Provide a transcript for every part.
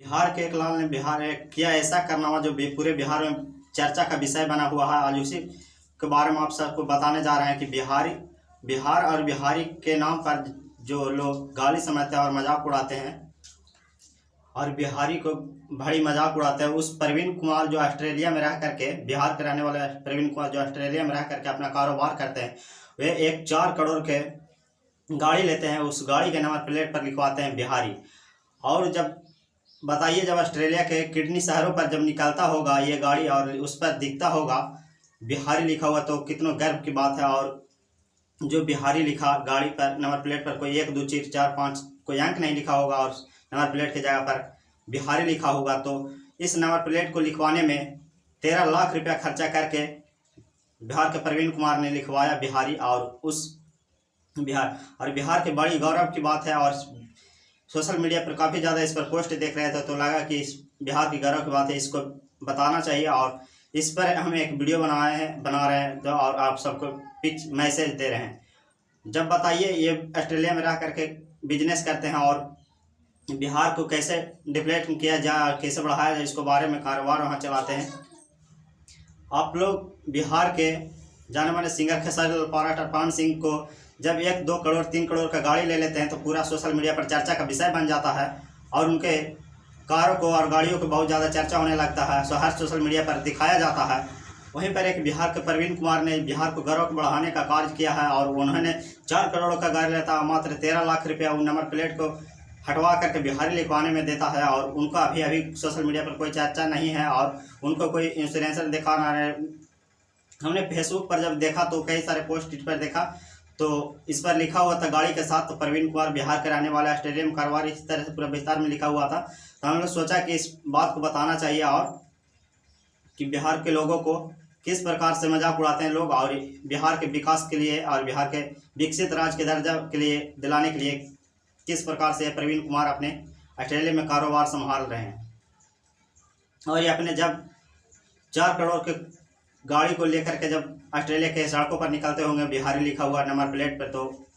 बिहार के एक लाल ने बिहार एक किया ऐसा कारनामा जो पूरे बिहार में चर्चा का विषय बना हुआ है। आज उसी के बारे में आप सबको बताने जा रहे हैं कि बिहार और बिहारी के नाम पर जो लोग गाली समझते हैं और मजाक उड़ाते हैं और बिहारी को बड़ी मजाक उड़ाते हैं, उस प्रवीण कुमार जो ऑस्ट्रेलिया में रह करके, बिहार के रहने वाले प्रवीण कुमार जो ऑस्ट्रेलिया में रह करके अपना कारोबार करते हैं, वे एक 4 करोड़ के गाड़ी लेते हैं। उस गाड़ी के नंबर प्लेट पर लिखवाते हैं बिहारी। और जब बताइए, जब ऑस्ट्रेलिया के किडनी शहरों पर जब निकलता होगा ये गाड़ी और उस पर दिखता होगा बिहारी लिखा हुआ, तो कितना गर्व की बात है। और जो बिहारी लिखा गाड़ी पर नंबर प्लेट पर कोई 1 2 3 4 5 कोई अंक नहीं लिखा होगा और नंबर प्लेट की जगह पर बिहारी लिखा होगा, तो इस नंबर प्लेट को लिखवाने में 13 लाख रुपया खर्चा करके बिहार के प्रवीण कुमार ने लिखवाया बिहारी। और उस बिहार की बड़ी गौरव की बात है। और सोशल मीडिया पर काफ़ी ज़्यादा इस पर पोस्ट देख रहे थे, तो लगा कि इस बिहार की गौरव की बात है, इसको बताना चाहिए। और इस पर हम एक वीडियो बना रहे हैं तो और आप सबको पिच मैसेज दे रहे हैं। जब बताइए, ये ऑस्ट्रेलिया में रह करके बिजनेस करते हैं और बिहार को कैसे डेवलप किया जाए और कैसे बढ़ाया जाए, इसको बारे में कारोबार वहाँ चलाते हैं। आप लोग बिहार के जाने माने सिंगर खेसारी लाल पाराठ और पान सिंह को जब 1 2 करोड़ 3 करोड़ का गाड़ी ले लेते हैं तो पूरा सोशल मीडिया पर चर्चा का विषय बन जाता है और उनके कारों को और गाड़ियों को बहुत ज़्यादा चर्चा होने लगता है, हर सोशल मीडिया पर दिखाया जाता है। वहीं पर एक बिहार के प्रवीण कुमार ने बिहार को गौरव बढ़ाने का कार्य किया है और उन्होंने 4 करोड़ का गाड़ी लेता, मात्र 13 लाख रुपया उन नंबर प्लेट को हटवा करके बिहारी लिखवाने में देता है। और उनका अभी सोशल मीडिया पर कोई चर्चा नहीं है और उनको कोई इंश्योरेंस दिखाना है। हमने फेसबुक पर जब देखा तो कई सारे पोस्ट इस पर देखा, तो इस पर लिखा हुआ था गाड़ी के साथ, तो प्रवीण कुमार बिहार के रहने वाले, ऑस्ट्रेलिया में कारोबार, इस तरह से पूरा विस्तार में लिखा हुआ था। तो हमने सोचा कि इस बात को बताना चाहिए और कि बिहार के लोगों को किस प्रकार से मजाक उड़ाते हैं लोग, और बिहार के विकास के लिए और बिहार के विकसित राज्य के दर्जा के लिए दिलाने के लिए किस प्रकार से प्रवीण कुमार अपने ऑस्ट्रेलिया में कारोबार संभाल रहे हैं। और ये अपने जब 4 करोड़ के गाड़ी को लेकर के जब ऑस्ट्रेलिया के सड़कों पर निकलते होंगे बिहारी लिखा हुआ नंबर प्लेट पर, तो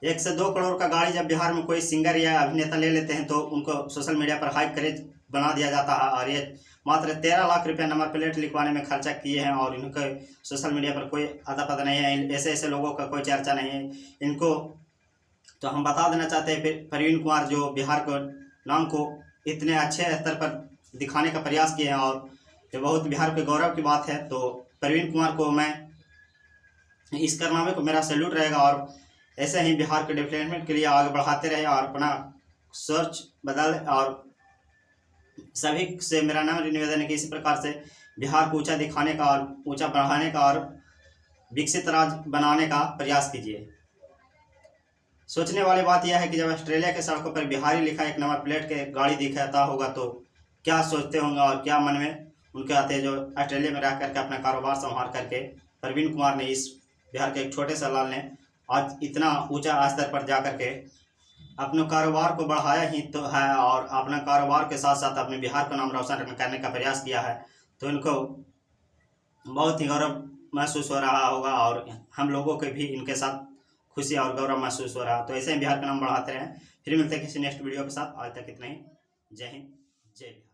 1 से 2 करोड़ का गाड़ी जब बिहार में कोई सिंगर या अभिनेता ले लेते हैं तो उनको सोशल मीडिया पर हाई क्रेज बना दिया जाता है। और ये मात्र 13 लाख रुपया नंबर प्लेट लिखवाने में खर्चा किए हैं और इनके सोशल मीडिया पर कोई अता पता नहीं है, ऐसे लोगों का कोई चर्चा नहीं है इनको। तो हम बता देना चाहते हैं प्रवीण कुमार जो बिहार को नाम को इतने अच्छे स्तर पर दिखाने का प्रयास किए हैं और ये बहुत बिहार के गौरव की बात है। तो प्रवीण कुमार को मैं इस कारनामे को मेरा सैल्यूट रहेगा और ऐसे ही बिहार के डेवलपमेंट के लिए आगे बढ़ाते रहे और अपना सोच बदल। और सभी से मेरा नाम निवेदन है कि इसी प्रकार से बिहार को ऊंचा दिखाने का और ऊंचा बढ़ाने का और विकसित राज्य बनाने का प्रयास कीजिए। सोचने वाली बात यह है कि जब ऑस्ट्रेलिया के सड़कों पर बिहारी लिखा एक नंबर प्लेट के गाड़ी दिखाता होगा तो क्या सोचते होंगे और क्या मन में उनके आते हैं, जो ऑस्ट्रेलिया में रह करके अपना कारोबार संभाल करके प्रवीण कुमार ने, इस बिहार के एक छोटे से लाल ने आज इतना ऊंचा स्तर पर जा करके अपने कारोबार को बढ़ाया ही तो है और अपना कारोबार के साथ साथ अपने बिहार का नाम रोशन करने का प्रयास किया है। तो इनको बहुत ही गौरव महसूस हो रहा होगा और हम लोगों के भी इनके साथ खुशी और गौरव महसूस हो रहा। तो ऐसे ही बिहार का नाम बढ़ाते रहें। फिर मिलते हैं किसी नेक्स्ट वीडियो के साथ। आज तक इतना ही। जय हिंद, जय बिहार।